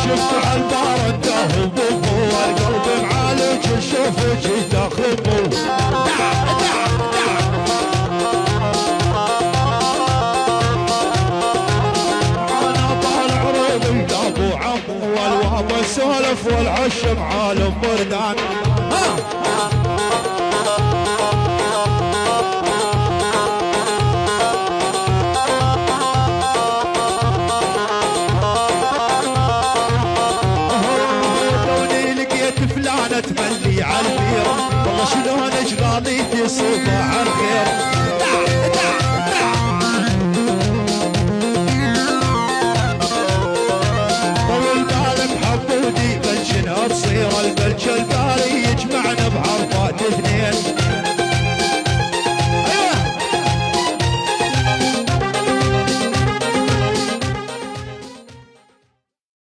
شفت عالبار الدهب والقلب معالج شوفك تخبو انا طالع روضي ابو عمو والوابا سولف والعشم عالم بردان تملي عالبيرة والله شلون اشغالي في صوبها